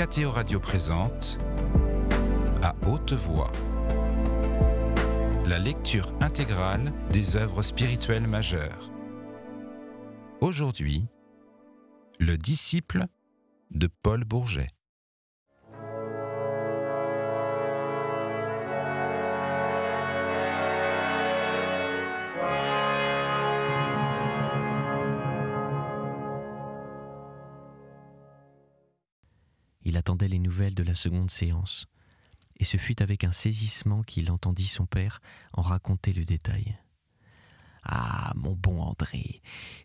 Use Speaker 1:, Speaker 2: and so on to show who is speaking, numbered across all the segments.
Speaker 1: Mathéo Radio présente À haute voix la lecture intégrale des œuvres spirituelles majeures. Aujourd'hui, le disciple de Paul Bourget.
Speaker 2: Il attendait les nouvelles de la seconde séance, et ce fut avec un saisissement qu'il entendit son père en raconter le détail. « Ah, mon bon André,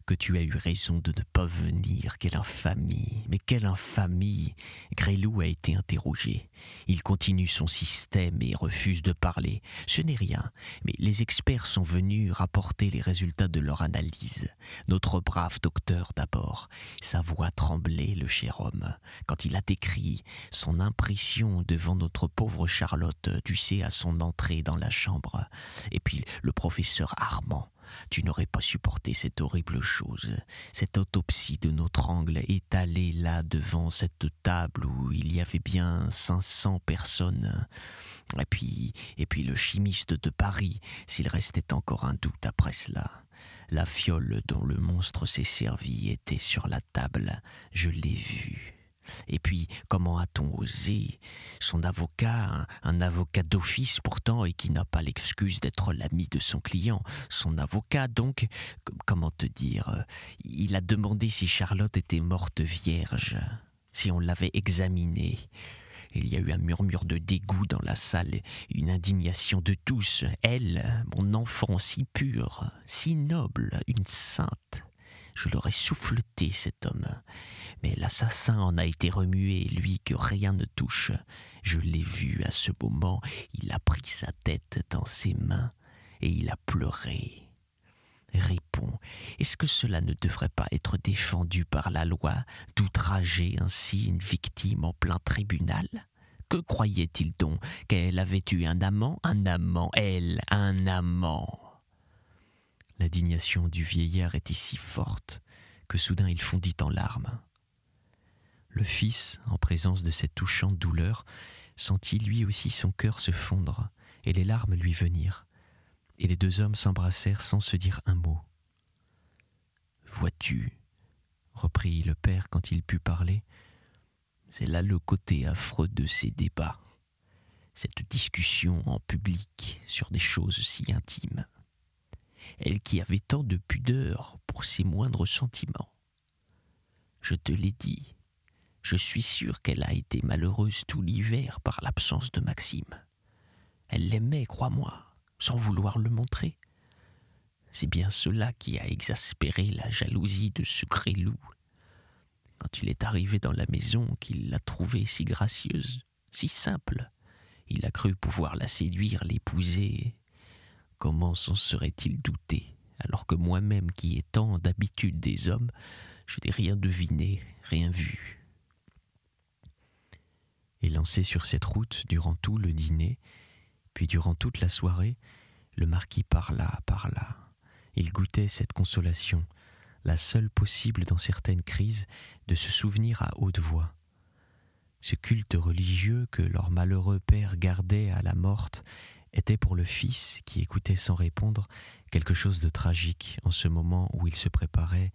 Speaker 2: que tu as eu raison de ne pas venir, quelle infamie, mais quelle infamie !» Gresloup a été interrogé. Il continue son système et refuse de parler. Ce n'est rien, mais les experts sont venus rapporter les résultats de leur analyse. Notre brave docteur d'abord. Sa voix tremblait, le cher homme, quand il a décrit son impression devant notre pauvre Charlotte, tu sais, à son entrée dans la chambre. Et puis le professeur Armand. Tu n'aurais pas supporté cette horrible chose, cette autopsie de notre angle étalée là devant cette table où il y avait bien 500 personnes. Et puis le chimiste de Paris, s'il restait encore un doute après cela. La fiole dont le monstre s'est servi était sur la table, je l'ai vue. Et puis, comment a-t-on osé? Son avocat, un avocat d'office pourtant, et qui n'a pas l'excuse d'être l'ami de son client, son avocat donc, comment te dire, il a demandé si Charlotte était morte vierge, si on l'avait examinée. Il y a eu un murmure de dégoût dans la salle, une indignation de tous. Elle, mon enfant si pur, si noble, une sainte. Je l'aurais souffleté, cet homme. Mais l'assassin en a été remué, lui que rien ne touche. Je l'ai vu à ce moment, il a pris sa tête dans ses mains et il a pleuré. Réponds, est-ce que cela ne devrait pas être défendu par la loi d'outrager ainsi une victime en plein tribunal ? Que croyait-il donc qu'elle avait eu un amant, elle, un amant ? L'indignation du vieillard était si forte que soudain il fondit en larmes. Le fils, en présence de cette touchante douleur, sentit lui aussi son cœur se fondre et les larmes lui venir, et les deux hommes s'embrassèrent sans se dire un mot. « Vois-tu, reprit le père quand il put parler, c'est là le côté affreux de ces débats, cette discussion en public sur des choses si intimes. Elle qui avait tant de pudeur pour ses moindres sentiments. Je te l'ai dit, je suis sûr qu'elle a été malheureuse tout l'hiver par l'absence de Maxime. Elle l'aimait, crois-moi, sans vouloir le montrer. C'est bien cela qui a exaspéré la jalousie de ce Gresloup. Quand il est arrivé dans la maison, qu'il l'a trouvée si gracieuse, si simple, il a cru pouvoir la séduire, l'épouser. Comment s'en serait-il douté, alors que moi-même, qui ai tant d'habitude des hommes, je n'ai rien deviné, rien vu. Et lancé sur cette route durant tout le dîner, puis durant toute la soirée, le marquis parla. Il goûtait cette consolation, la seule possible dans certaines crises, de se souvenir à haute voix. Ce culte religieux que leur malheureux père gardait à la morte était pour le fils, qui écoutait sans répondre, quelque chose de tragique en ce moment où il se préparait.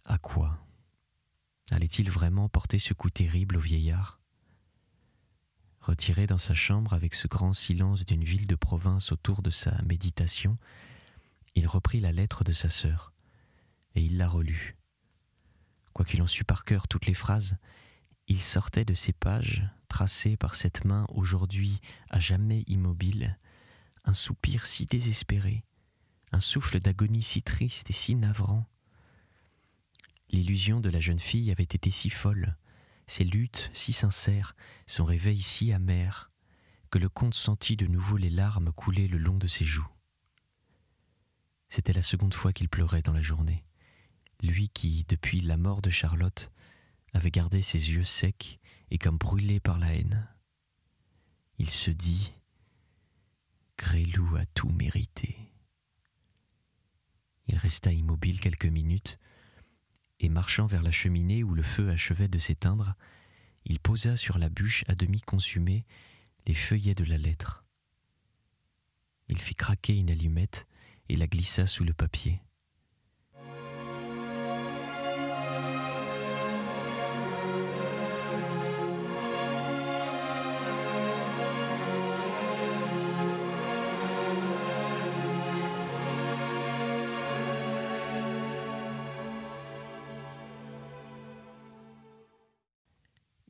Speaker 2: À quoi ? Allait-il vraiment porter ce coup terrible au vieillard ? Retiré dans sa chambre avec ce grand silence d'une ville de province autour de sa méditation, il reprit la lettre de sa sœur, et il la relut. Quoiqu'il en sût par cœur toutes les phrases, il sortait de ces pages, tracées par cette main aujourd'hui à jamais immobile, un soupir si désespéré, un souffle d'agonie si triste et si navrant. L'illusion de la jeune fille avait été si folle, ses luttes si sincères, son réveil si amer, que le comte sentit de nouveau les larmes couler le long de ses joues. C'était la seconde fois qu'il pleurait dans la journée, lui qui, depuis la mort de Charlotte, avait gardé ses yeux secs et comme brûlés par la haine. Il se dit « Gresloup a tout mérité ». Il resta immobile quelques minutes, et marchant vers la cheminée où le feu achevait de s'éteindre, il posa sur la bûche à demi consumée les feuillets de la lettre. Il fit craquer une allumette et la glissa sous le papier.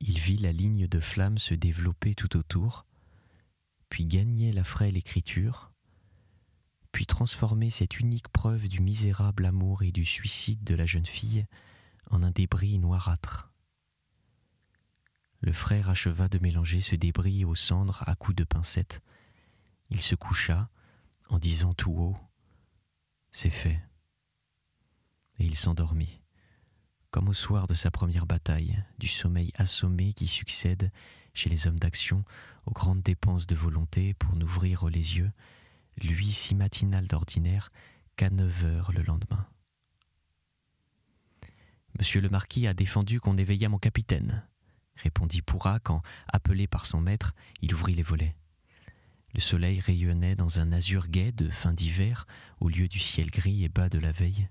Speaker 2: Il vit la ligne de flamme se développer tout autour, puis gagner la frêle écriture, puis transformer cette unique preuve du misérable amour et du suicide de la jeune fille en un débris noirâtre. Le frère acheva de mélanger ce débris aux cendres à coups de pincette. Il se coucha en disant tout haut « C'est fait ». Et il s'endormit. Comme au soir de sa première bataille, du sommeil assommé qui succède chez les hommes d'action aux grandes dépenses de volonté pour n'ouvrir les yeux, lui si matinal d'ordinaire qu'à 9 heures le lendemain. « Monsieur le marquis a défendu qu'on éveillât mon capitaine », répondit Pourra quand, appelé par son maître, il ouvrit les volets. Le soleil rayonnait dans un azur gai de fin d'hiver au lieu du ciel gris et bas de la veille.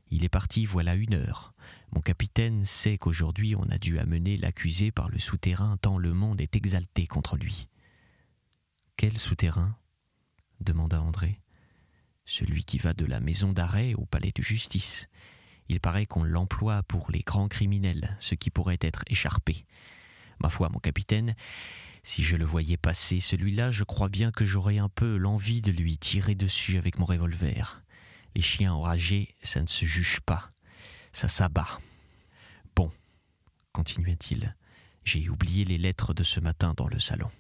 Speaker 2: Il est parti voilà 1 heure. Mon capitaine sait qu'aujourd'hui on a dû amener l'accusé par le souterrain tant le monde est exalté contre lui. « Quel souterrain ?» demanda André. « Celui qui va de la maison d'arrêt au palais de justice. Il paraît qu'on l'emploie pour les grands criminels, ceux qui pourraient être écharpés. Ma foi, mon capitaine, si je le voyais passer celui-là, je crois bien que j'aurais un peu l'envie de lui tirer dessus avec mon revolver. Les chiens enragés, ça ne se juge pas, ça s'abat. Bon, continua-t-il, j'ai oublié les lettres de ce matin dans le salon. »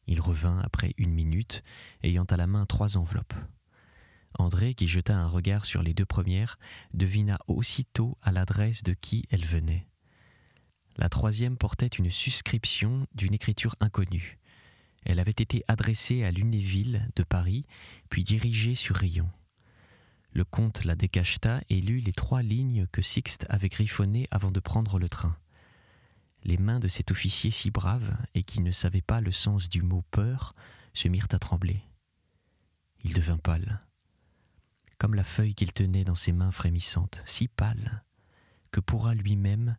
Speaker 2: Il revint après 1 minute, ayant à la main 3 enveloppes. André, qui jeta un regard sur les 2 premières, devina aussitôt à l'adresse de qui elles venaient. La 3e portait une suscription d'une écriture inconnue. Elle avait été adressée à Lunéville de Paris, puis dirigée sur Riom. Le comte la décacheta et lut les 3 lignes que Sixte avait griffonnées avant de prendre le train. Les mains de cet officier si brave et qui ne savait pas le sens du mot « peur » se mirent à trembler. Il devint pâle, comme la feuille qu'il tenait dans ses mains frémissantes, si pâle que Pourra lui-même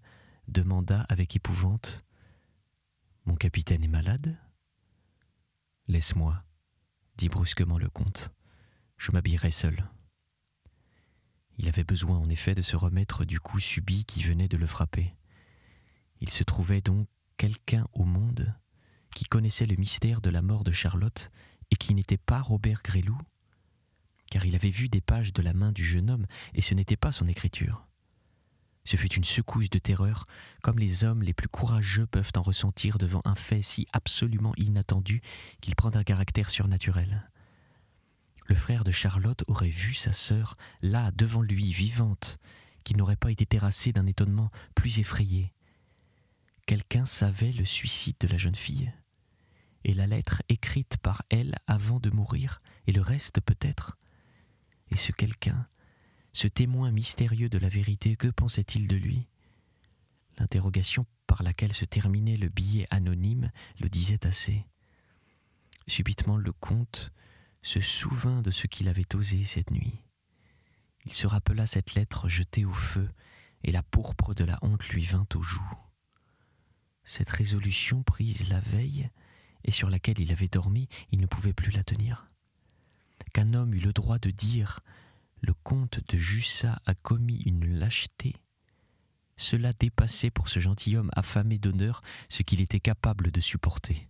Speaker 2: demanda avec épouvante « Mon capitaine est malade ?» « Laisse-moi, » dit brusquement le comte, « je m'habillerai seul. » Il avait besoin en effet de se remettre du coup subit qui venait de le frapper. Il se trouvait donc quelqu'un au monde qui connaissait le mystère de la mort de Charlotte et qui n'était pas Robert Gresloup, car il avait vu des pages de la main du jeune homme et ce n'était pas son écriture. Ce fut une secousse de terreur, comme les hommes les plus courageux peuvent en ressentir devant un fait si absolument inattendu qu'il prend un caractère surnaturel. Le frère de Charlotte aurait vu sa sœur, là, devant lui, vivante, qu'il n'aurait pas été terrassé d'un étonnement plus effrayé. Quelqu'un savait le suicide de la jeune fille, et la lettre écrite par elle avant de mourir, et le reste peut-être. Et ce quelqu'un, ce témoin mystérieux de la vérité, que pensait-il de lui ? L'interrogation par laquelle se terminait le billet anonyme le disait assez. Subitement le comte se souvint de ce qu'il avait osé cette nuit. Il se rappela cette lettre jetée au feu, et la pourpre de la honte lui vint aux joues. Cette résolution prise la veille, et sur laquelle il avait dormi, il ne pouvait plus la tenir. Qu'un homme eût le droit de dire « Le comte de Jussat a commis une lâcheté », cela dépassait pour ce gentilhomme affamé d'honneur ce qu'il était capable de supporter.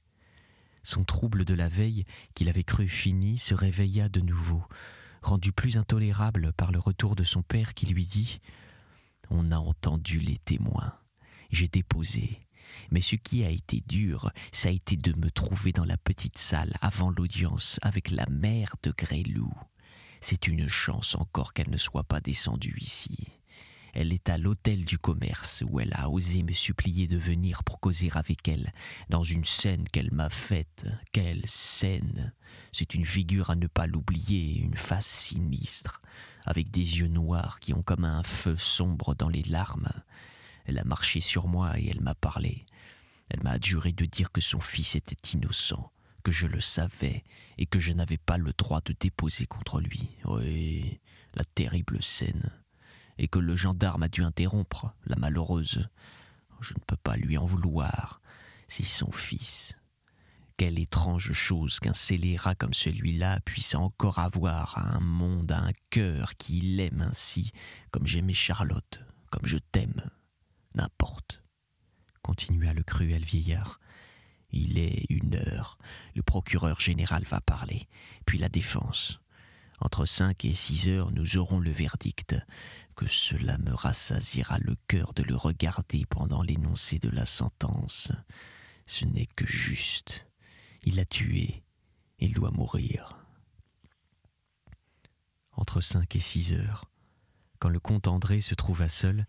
Speaker 2: Son trouble de la veille, qu'il avait cru fini, se réveilla de nouveau, rendu plus intolérable par le retour de son père qui lui dit « On a entendu les témoins, j'ai déposé, mais ce qui a été dur, ça a été de me trouver dans la petite salle avant l'audience avec la mère de Gresloup. C'est une chance encore qu'elle ne soit pas descendue ici. Elle est à l'hôtel du commerce où elle a osé me supplier de venir pour causer avec elle dans une scène qu'elle m'a faite. Quelle scène! C'est une figure à ne pas l'oublier, une face sinistre, avec des yeux noirs qui ont comme un feu sombre dans les larmes. Elle a marché sur moi et elle m'a parlé. Elle m'a adjuré de dire que son fils était innocent, que je le savais et que je n'avais pas le droit de déposer contre lui. Oui, la terrible scène. Et que le gendarme a dû interrompre, la malheureuse. Je ne peux pas lui en vouloir. C'est son fils. Quelle étrange chose qu'un scélérat comme celui-là puisse encore avoir un monde, un cœur qui l'aime ainsi, comme j'aimais Charlotte, comme je t'aime. N'importe, continua le cruel vieillard. Il est 1 heure, le procureur général va parler, puis la défense. Entre 5 et 6 heures, nous aurons le verdict. Que cela me rassasiera le cœur de le regarder pendant l'énoncé de la sentence. Ce n'est que juste. Il l'a tué. Il doit mourir. Entre 5 et 6 heures, quand le comte André se trouva seul,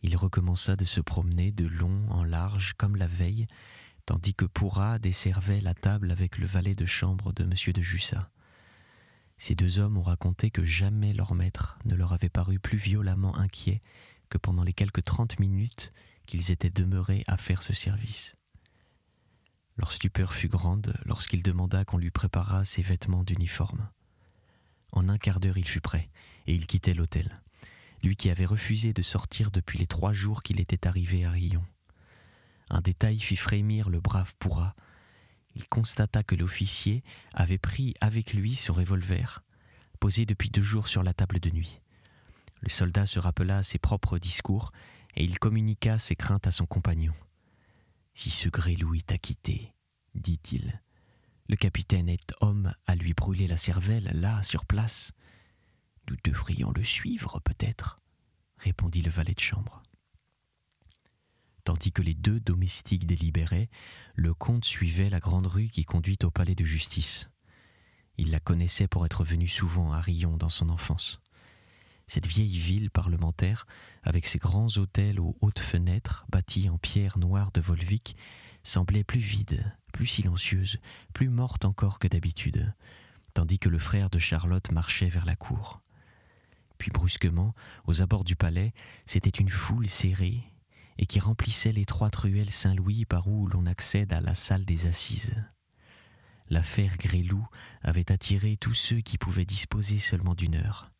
Speaker 2: il recommença de se promener de long en large comme la veille, tandis que Pourrat desservait la table avec le valet de chambre de M. de Jussat. Ces 2 hommes ont raconté que jamais leur maître ne leur avait paru plus violemment inquiet que pendant les quelques 30 minutes qu'ils étaient demeurés à faire ce service. Leur stupeur fut grande lorsqu'il demanda qu'on lui préparât ses vêtements d'uniforme. En un quart d'heure, il fut prêt, et il quittait l'hôtel, lui qui avait refusé de sortir depuis les 3 jours qu'il était arrivé à Riom. Un détail fit frémir le brave Pourrat. Il constata que l'officier avait pris avec lui son revolver, posé depuis 2 jours sur la table de nuit. Le soldat se rappela ses propres discours et il communiqua ses craintes à son compagnon. « Si ce Gresloup est acquitté, dit-il, le capitaine est homme à lui brûler la cervelle, là, sur place. Nous devrions le suivre, peut-être, répondit le valet de chambre. Tandis que les 2 domestiques délibéraient, le comte suivait la grande rue qui conduit au palais de justice. Il la connaissait pour être venu souvent à Riom dans son enfance. Cette vieille ville parlementaire, avec ses grands hôtels aux hautes fenêtres, bâtis en pierre noire de Volvic, semblait plus vide, plus silencieuse, plus morte encore que d'habitude, tandis que le frère de Charlotte marchait vers la cour. Puis brusquement, aux abords du palais, c'était une foule serrée et qui remplissait l'étroite ruelle Saint-Louis par où l'on accède à la salle des assises. L'affaire Gresloup avait attiré tous ceux qui pouvaient disposer seulement d'1 heure.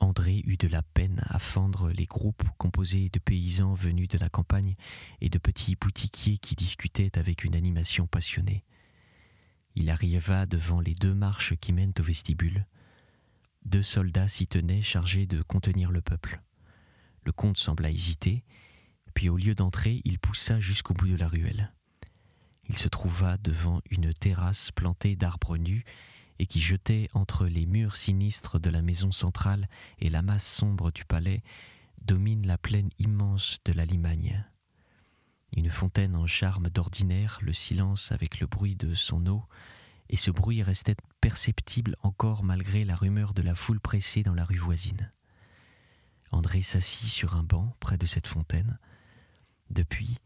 Speaker 2: André eut de la peine à fendre les groupes composés de paysans venus de la campagne et de petits boutiquiers qui discutaient avec une animation passionnée. Il arriva devant les 2 marches qui mènent au vestibule. 2 soldats s'y tenaient chargés de contenir le peuple. Le comte sembla hésiter, puis au lieu d'entrer, il poussa jusqu'au bout de la ruelle. Il se trouva devant une terrasse plantée d'arbres nus et qui jetait entre les murs sinistres de la maison centrale et la masse sombre du palais, domine la plaine immense de la Limagne. Une fontaine en charme d'ordinaire le silence avec le bruit de son eau, et ce bruit restait perceptible encore malgré la rumeur de la foule pressée dans la rue voisine. André s'assit sur un banc près de cette fontaine. Depuis,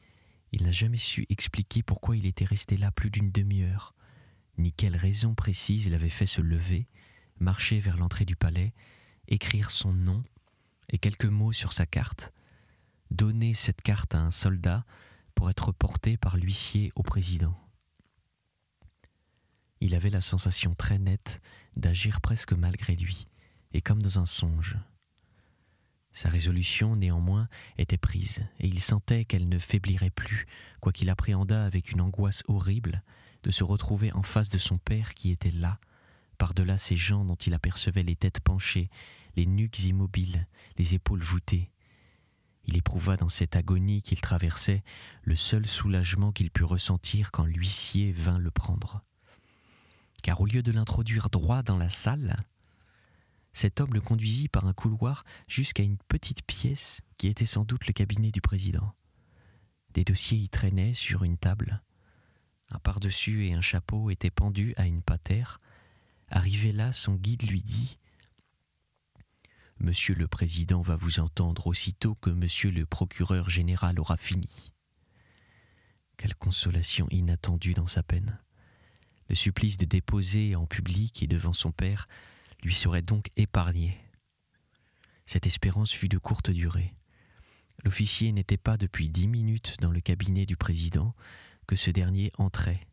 Speaker 2: il n'a jamais su expliquer pourquoi il était resté là plus d'1 demi-heure, ni quelle raison précise l'avait fait se lever, marcher vers l'entrée du palais, écrire son nom et quelques mots sur sa carte, donner cette carte à un soldat pour être porté par l'huissier au président. Il avait la sensation très nette d'agir presque malgré lui, et comme dans un songe. Sa résolution, néanmoins, était prise, et il sentait qu'elle ne faiblirait plus, quoiqu'il appréhendât avec une angoisse horrible de se retrouver en face de son père qui était là, par-delà ces gens dont il apercevait les têtes penchées, les nuques immobiles, les épaules voûtées. Il éprouva dans cette agonie qu'il traversait le seul soulagement qu'il put ressentir quand l'huissier vint le prendre. Car au lieu de l'introduire droit dans la salle, cet homme le conduisit par un couloir jusqu'à une petite pièce qui était sans doute le cabinet du président. Des dossiers y traînaient sur une table. Un pardessus et un chapeau étaient pendus à une patère. Arrivé là, son guide lui dit « Monsieur le Président va vous entendre aussitôt que Monsieur le procureur général aura fini. » Quelle consolation inattendue dans sa peine. Le supplice de déposer en public et devant son père lui serait donc épargné. Cette espérance fut de courte durée. L'officier n'était pas depuis 10 minutes dans le cabinet du président que ce dernier entrait.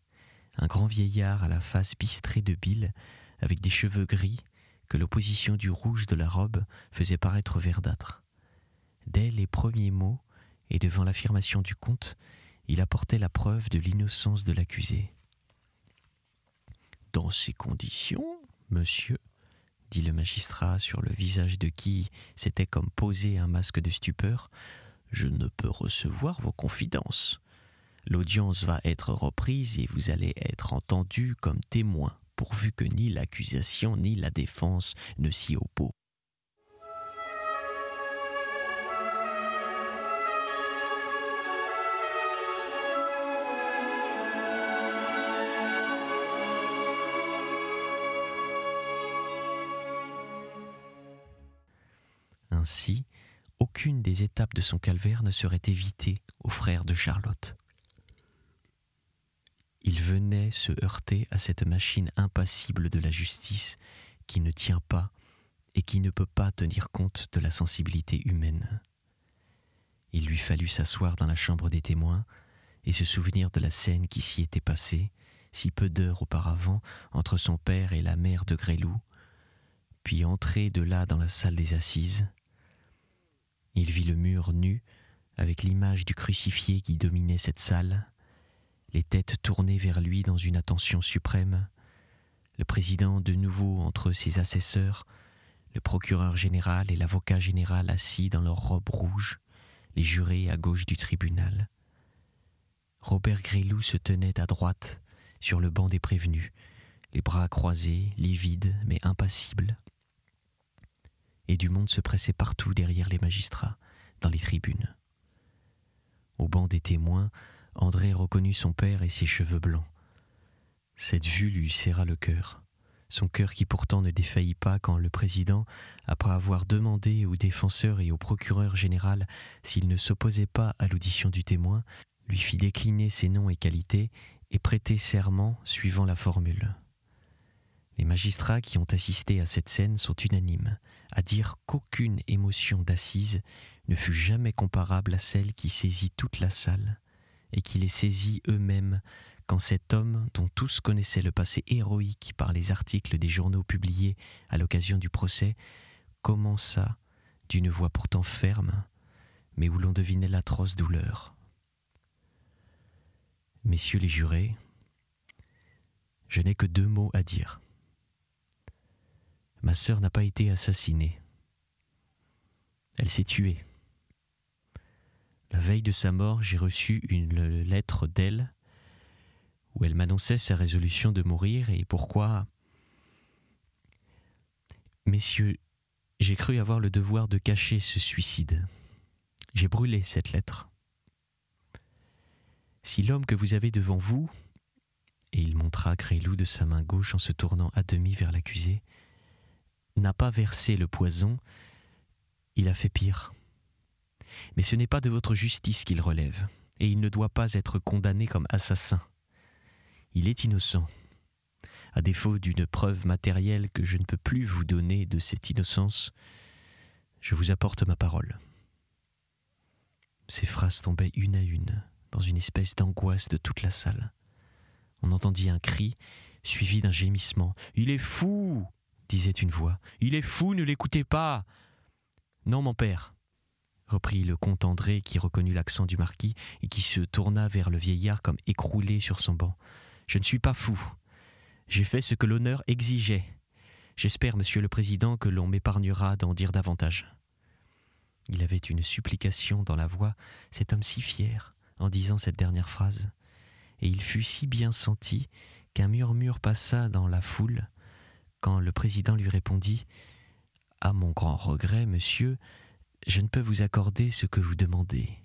Speaker 2: Un grand vieillard à la face bistrée de bile, avec des cheveux gris, que l'opposition du rouge de la robe faisait paraître verdâtre. Dès les premiers mots, et devant l'affirmation du comte, il apportait la preuve de l'innocence de l'accusé. « Dans ces conditions, monsieur, dit le magistrat sur le visage de qui s'était comme posé un masque de stupeur, je ne peux recevoir vos confidences. L'audience va être reprise et vous allez être entendu comme témoin, pourvu que ni l'accusation ni la défense ne s'y opposent. » Ainsi, aucune des étapes de son calvaire ne serait évitée au frère de Charlotte. Il venait se heurter à cette machine impassible de la justice qui ne tient pas et qui ne peut pas tenir compte de la sensibilité humaine. Il lui fallut s'asseoir dans la chambre des témoins et se souvenir de la scène qui s'y était passée, si peu d'heures auparavant, entre son père et la mère de Gresloup, puis entrer de là dans la salle des assises. Il vit le mur nu, avec l'image du crucifié qui dominait cette salle, les têtes tournées vers lui dans une attention suprême, le président de nouveau entre ses assesseurs, le procureur général et l'avocat général assis dans leurs robes rouges, les jurés à gauche du tribunal. Robert Gresloup se tenait à droite, sur le banc des prévenus, les bras croisés, livide mais impassible. Et du monde se pressait partout derrière les magistrats, dans les tribunes. Au banc des témoins, André reconnut son père et ses cheveux blancs. Cette vue lui serra le cœur, son cœur qui pourtant ne défaillit pas quand le président, après avoir demandé au défenseur et au procureur général s'il ne s'opposait pas à l'audition du témoin, lui fit décliner ses noms et qualités et prêter serment suivant la formule. Les magistrats qui ont assisté à cette scène sont unanimes à dire qu'aucune émotion d'assises ne fut jamais comparable à celle qui saisit toute la salle et qui les saisit eux-mêmes quand cet homme, dont tous connaissaient le passé héroïque par les articles des journaux publiés à l'occasion du procès, commença d'une voix pourtant ferme, mais où l'on devinait l'atroce douleur. « Messieurs les jurés, je n'ai que 2 mots à dire. Ma sœur n'a pas été assassinée. Elle s'est tuée. La veille de sa mort, j'ai reçu une lettre d'elle où elle m'annonçait sa résolution de mourir et pourquoi... Messieurs, j'ai cru avoir le devoir de cacher ce suicide. J'ai brûlé cette lettre. Si l'homme que vous avez devant vous, et il montra Gresloup de sa main gauche en se tournant à demi vers l'accusé, n'a pas versé le poison, il a fait pire. Mais ce n'est pas de votre justice qu'il relève, et il ne doit pas être condamné comme assassin. Il est innocent. À défaut d'une preuve matérielle que je ne peux plus vous donner de cette innocence, je vous apporte ma parole. » Ces phrases tombaient une à une, dans une espèce d'angoisse de toute la salle. On entendit un cri, suivi d'un gémissement. « Il est fou !» disait une voix. « Il est fou, ne l'écoutez pas !»« Non, mon père !» reprit le comte André, qui reconnut l'accent du marquis et qui se tourna vers le vieillard comme écroulé sur son banc. « Je ne suis pas fou. J'ai fait ce que l'honneur exigeait. J'espère, monsieur le président, que l'on m'épargnera d'en dire davantage. » Il avait une supplication dans la voix, cet homme si fier, en disant cette dernière phrase. Et il fut si bien senti qu'un murmure passa dans la foule quand le président lui répondit « À mon grand regret, monsieur, je ne peux vous accorder ce que vous demandez.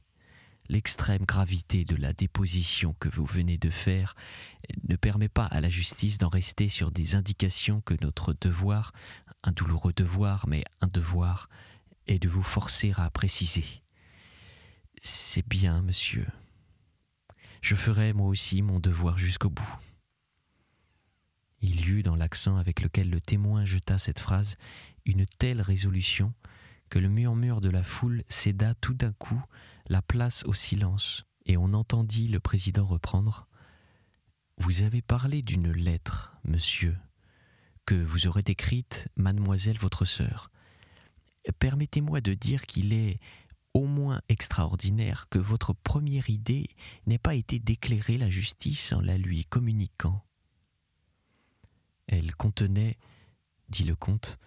Speaker 2: L'extrême gravité de la déposition que vous venez de faire ne permet pas à la justice d'en rester sur des indications que notre devoir, un douloureux devoir, mais un devoir, est de vous forcer à préciser. C'est bien, monsieur. Je ferai moi aussi mon devoir jusqu'au bout. » Il y eut dans l'accent avec lequel le témoin jeta cette phrase une telle résolution que le murmure de la foule céda tout d'un coup la place au silence, et on entendit le président reprendre : « Vous avez parlé d'une lettre, monsieur, que vous aurez écrite mademoiselle votre sœur. Permettez-moi de dire qu'il est au moins extraordinaire que votre première idée n'ait pas été d'éclairer la justice en la lui communiquant. » Elle contenait, dit le comte,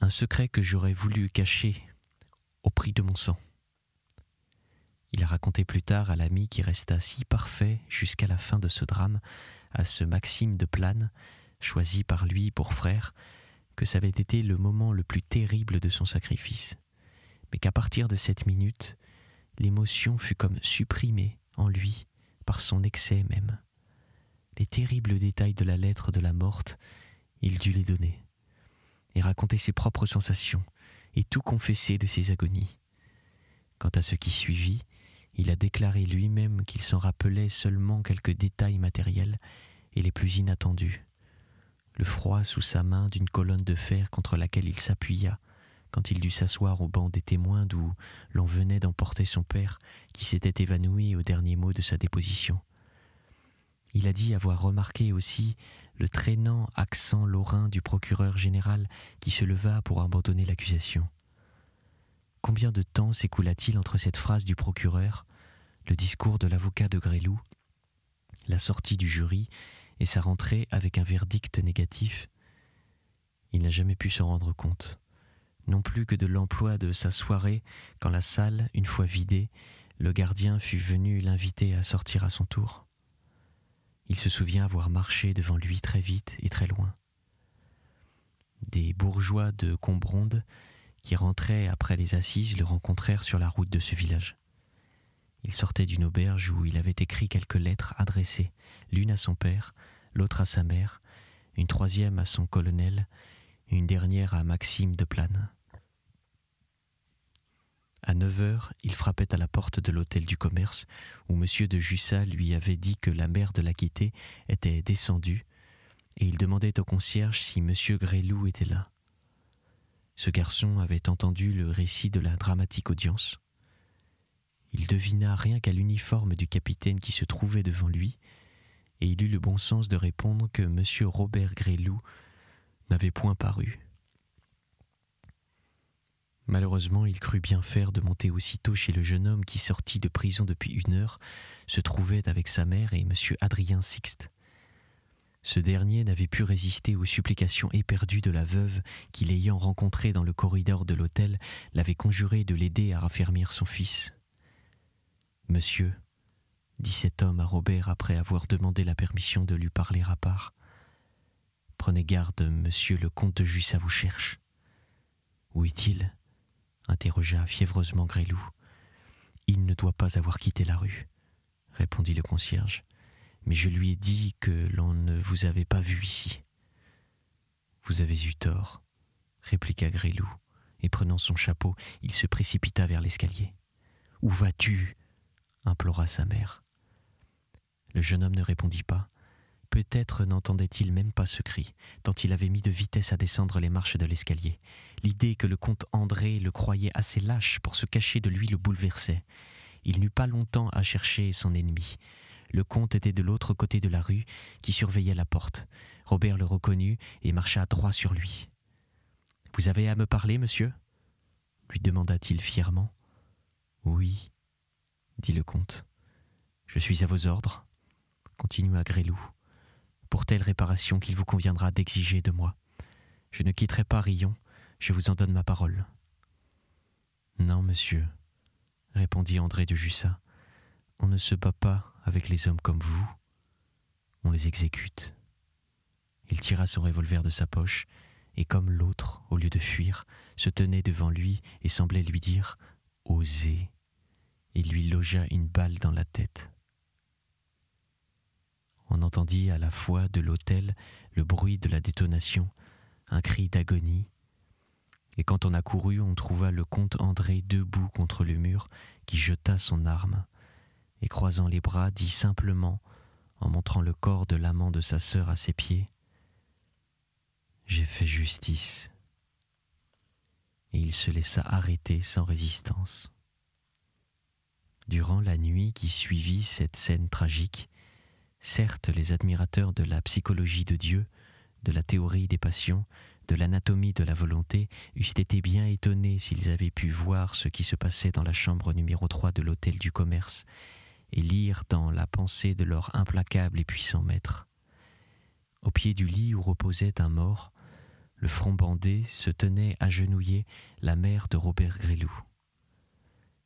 Speaker 2: un secret que j'aurais voulu cacher au prix de mon sang. Il a raconté plus tard à l'ami qui resta si parfait jusqu'à la fin de ce drame, à ce Maxime de Plane, choisi par lui pour frère, que ça avait été le moment le plus terrible de son sacrifice, mais qu'à partir de cette minute, l'émotion fut comme supprimée en lui par son excès même. Les terribles détails de la lettre de la morte, il dut les donner, et raconter ses propres sensations, et tout confesser de ses agonies. Quant à ce qui suivit, il a déclaré lui-même qu'il s'en rappelait seulement quelques détails matériels et les plus inattendus. Le froid sous sa main d'une colonne de fer contre laquelle il s'appuya quand il dut s'asseoir au banc des témoins d'où l'on venait d'emporter son père qui s'était évanoui au dernier mot de sa déposition. Il a dit avoir remarqué aussi le traînant accent lorrain du procureur général qui se leva pour abandonner l'accusation. Combien de temps s'écoula-t-il entre cette phrase du procureur, le discours de l'avocat de Gresloup, la sortie du jury et sa rentrée avec un verdict négatif? Il n'a jamais pu se rendre compte, non plus que de l'emploi de sa soirée quand la salle, une fois vidée, le gardien fut venu l'inviter à sortir à son tour. Il se souvient avoir marché devant lui très vite et très loin. Des bourgeois de Combronde qui rentraient après les assises le rencontrèrent sur la route de ce village. Il sortait d'une auberge où il avait écrit quelques lettres adressées, l'une à son père, l'autre à sa mère, une troisième à son colonel, une dernière à Maxime de Plane. À 9 heures, il frappait à la porte de l'hôtel du commerce où M. de Jussat lui avait dit que la mère de l'acquitté était descendue et il demandait au concierge si M. Gresloup était là. Ce garçon avait entendu le récit de la dramatique audience. Il devina rien qu'à l'uniforme du capitaine qui se trouvait devant lui, et il eut le bon sens de répondre que M. Robert Gresloup n'avait point paru. Malheureusement, il crut bien faire de monter aussitôt chez le jeune homme qui, sorti de prison depuis 1 heure, se trouvait avec sa mère et M. Adrien Sixte. Ce dernier n'avait pu résister aux supplications éperdues de la veuve qui, l'ayant rencontré dans le corridor de l'hôtel, l'avait conjuré de l'aider à raffermir son fils. « Monsieur, » dit cet homme à Robert après avoir demandé la permission de lui parler à part, « prenez garde, monsieur le comte de Jussat vous cherche. »« Où est-il » interrogea fiévreusement Gresloup. « Il ne doit pas avoir quitté la rue, » répondit le concierge. « Mais je lui ai dit que l'on ne vous avait pas vu ici. »« Vous avez eu tort, » répliqua Gresloup, et prenant son chapeau, il se précipita vers l'escalier. « Où vas-tu » implora sa mère. Le jeune homme ne répondit pas. Peut-être n'entendait-il même pas ce cri, tant il avait mis de vitesse à descendre les marches de l'escalier. L'idée que le comte André le croyait assez lâche pour se cacher de lui le bouleversait. Il n'eut pas longtemps à chercher son ennemi. Le comte était de l'autre côté de la rue, qui surveillait la porte. Robert le reconnut et marcha droit sur lui. « Vous avez à me parler, monsieur » lui demanda-t-il fièrement. « Oui, » dit le comte. « Je suis à vos ordres, » continua Gresloup, « pour telle réparation qu'il vous conviendra d'exiger de moi. Je ne quitterai pas Riom, je vous en donne ma parole. »« Non, monsieur, » répondit André de Jussat, « on ne se bat pas avec les hommes comme vous, on les exécute. » Il tira son revolver de sa poche, et comme l'autre, au lieu de fuir, se tenait devant lui et semblait lui dire « Osez !» il lui logea une balle dans la tête. On entendit à la fois de l'hôtel le bruit de la détonation, un cri d'agonie, et quand on accourut, on trouva le comte André debout contre le mur qui jeta son arme, et croisant les bras, dit simplement, en montrant le corps de l'amant de sa sœur à ses pieds, « J'ai fait justice. » et il se laissa arrêter sans résistance. Durant la nuit qui suivit cette scène tragique, certes les admirateurs de la psychologie de Dieu, de la théorie des passions, de l'anatomie de la volonté eussent été bien étonnés s'ils avaient pu voir ce qui se passait dans la chambre numéro 3 de l'hôtel du commerce et lire dans la pensée de leur implacable et puissant maître. Au pied du lit où reposait un mort, le front bandé, se tenait agenouillée la mère de Robert Gresloup.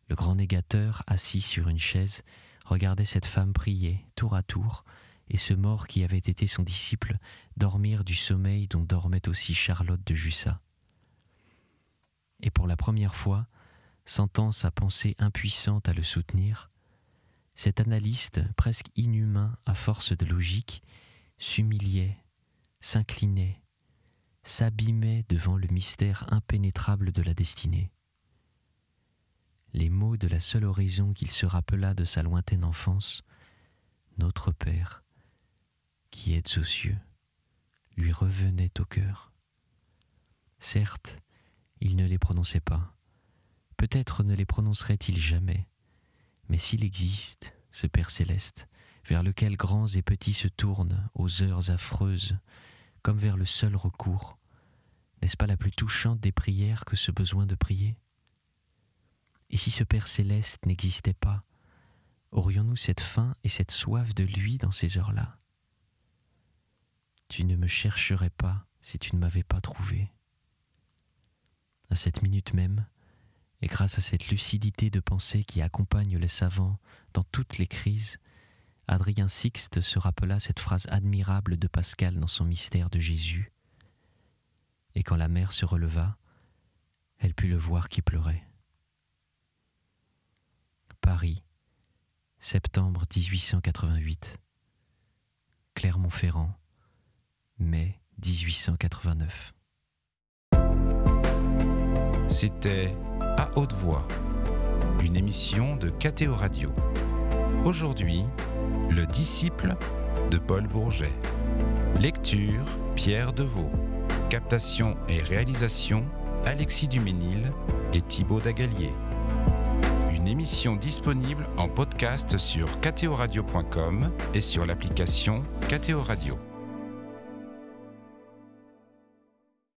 Speaker 2: Le grand négateur, assis sur une chaise, regardait cette femme prier, tour à tour, et ce mort qui avait été son disciple dormir du sommeil dont dormait aussi Charlotte de Jussat. Et pour la première fois, sentant sa pensée impuissante à le soutenir, cet analyste, presque inhumain à force de logique, s'humiliait, s'inclinait, s'abîmait devant le mystère impénétrable de la destinée. Les mots de la seule oraison qu'il se rappela de sa lointaine enfance, « Notre Père, qui êtes aux cieux », lui revenaient au cœur. Certes, il ne les prononçait pas. Peut-être ne les prononcerait-il jamais. Mais s'il existe, ce Père céleste, vers lequel grands et petits se tournent aux heures affreuses, comme vers le seul recours, n'est-ce pas la plus touchante des prières que ce besoin de prier ? Et si ce Père céleste n'existait pas, aurions-nous cette faim et cette soif de lui dans ces heures-là ? Tu ne me chercherais pas si tu ne m'avais pas trouvé. À cette minute même, et grâce à cette lucidité de pensée qui accompagne les savants dans toutes les crises, Adrien Sixte se rappela cette phrase admirable de Pascal dans son mystère de Jésus. Et quand la mère se releva, elle put le voir qui pleurait. Paris, septembre 1888. Clermont-Ferrand, mai 1889.
Speaker 1: C'était À haute voix, une émission de KTO Radio. Aujourd'hui, Le disciple de Paul Bourget. Lecture, Pierre Deveau. Captation et réalisation, Alexis Duménil et Thibaut Dagalier. Une émission disponible en podcast sur ktoradio.com et sur l'application KTO Radio.